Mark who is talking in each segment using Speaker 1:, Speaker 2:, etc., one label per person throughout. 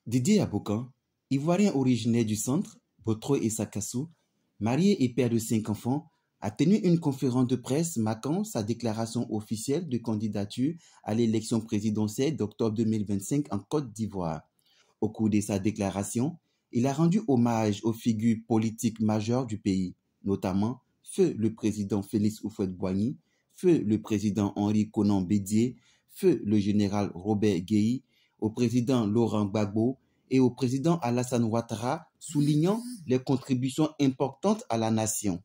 Speaker 1: Didier Abokan, ivoirien originaire du centre, Botro et Sakassou, marié et père de 5 enfants, a tenu une conférence de presse marquant sa déclaration officielle de candidature à l'élection présidentielle d'octobre 2025 en Côte d'Ivoire. Au cours de sa déclaration, il a rendu hommage aux figures politiques majeures du pays, notamment feu le président Félix Houphouët-Boigny, feu le président Henri Konan Bédié, feu le général Robert Guèye, au président Laurent Gbagbo et au président Alassane Ouattara, soulignant les contributions importantes à la nation.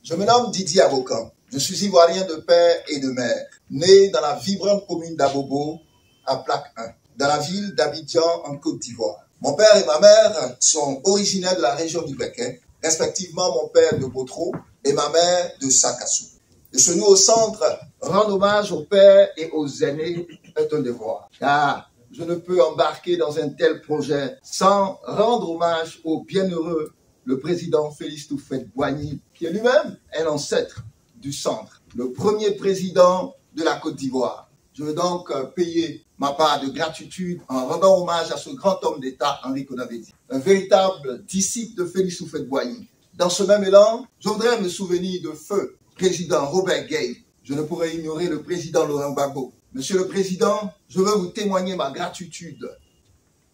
Speaker 2: Je me nomme Didier Abokan. Je suis ivoirien de père et de mère, né dans la vibrante commune d'Abobo, à Plaque 1, dans la ville d'Abidjan, en Côte d'Ivoire. Mon père et ma mère sont originaires de la région du Béquet, respectivement mon père de Botro et ma mère de Sakassou. De chez nous au centre, rendre hommage aux pères et aux aînés est un devoir, car je ne peux embarquer dans un tel projet sans rendre hommage au bienheureux le président Félix Houphouët-Boigny, qui est lui-même un ancêtre du centre, le premier président de la Côte d'Ivoire. Je veux donc payer ma part de gratitude en rendant hommage à ce grand homme d'État, Henri Konan Bédié, un véritable disciple de Félix Houphouët-Boigny. Dans ce même élan, je voudrais me souvenir de feu président Robert Guèye. Je ne pourrais ignorer le président Laurent Gbagbo. Monsieur le Président, je veux vous témoigner ma gratitude.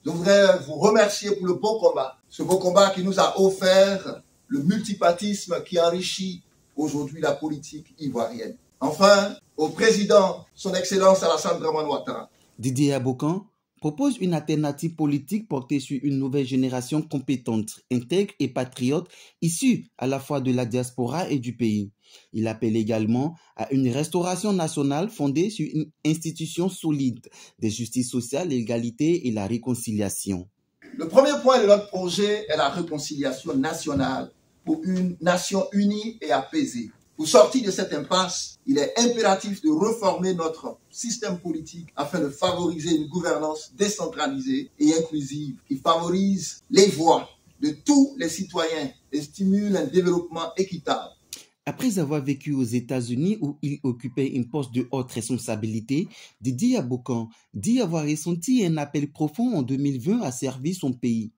Speaker 2: Je voudrais vous remercier pour le beau combat, ce beau combat qui nous a offert le multipartisme qui enrichit aujourd'hui la politique ivoirienne. Enfin, au président, son Excellence Alassane Dramane Ouattara.
Speaker 1: Didier Abokan propose une alternative politique portée sur une nouvelle génération compétente, intègre et patriote, issue à la fois de la diaspora et du pays. Il appelle également à une restauration nationale fondée sur une institution solide de justice sociale, l'égalité et la réconciliation.
Speaker 2: Le premier point de notre projet est la réconciliation nationale pour une nation unie et apaisée. Pour sortir de cette impasse, il est impératif de reformer notre système politique afin de favoriser une gouvernance décentralisée et inclusive qui favorise les voix de tous les citoyens et stimule un développement équitable.
Speaker 1: Après avoir vécu aux États-Unis où il occupait un poste de haute responsabilité, Didier Abokan dit avoir ressenti un appel profond en 2020 à servir son pays.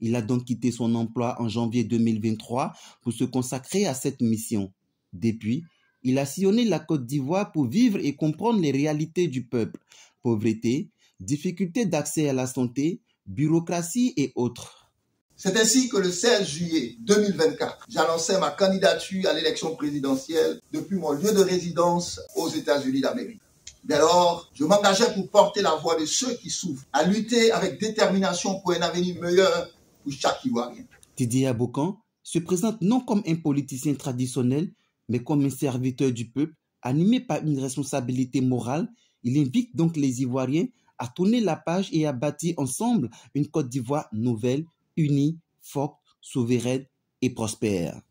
Speaker 1: Il a donc quitté son emploi en janvier 2023 pour se consacrer à cette mission. Depuis, il a sillonné la Côte d'Ivoire pour vivre et comprendre les réalités du peuple, pauvreté, difficultés d'accès à la santé, bureaucratie et autres.
Speaker 2: C'est ainsi que le 16 juillet 2024, j'annonçais ma candidature à l'élection présidentielle depuis mon lieu de résidence aux États-Unis d'Amérique. Dès lors, je m'engageais pour porter la voix de ceux qui souffrent, à lutter avec détermination pour un avenir meilleur pour chaque Ivoirien.
Speaker 1: Didier Abokan se présente non comme un politicien traditionnel, mais comme un serviteur du peuple, animé par une responsabilité morale. Il invite donc les Ivoiriens à tourner la page et à bâtir ensemble une Côte d'Ivoire nouvelle, unie, forte, souveraine et prospère.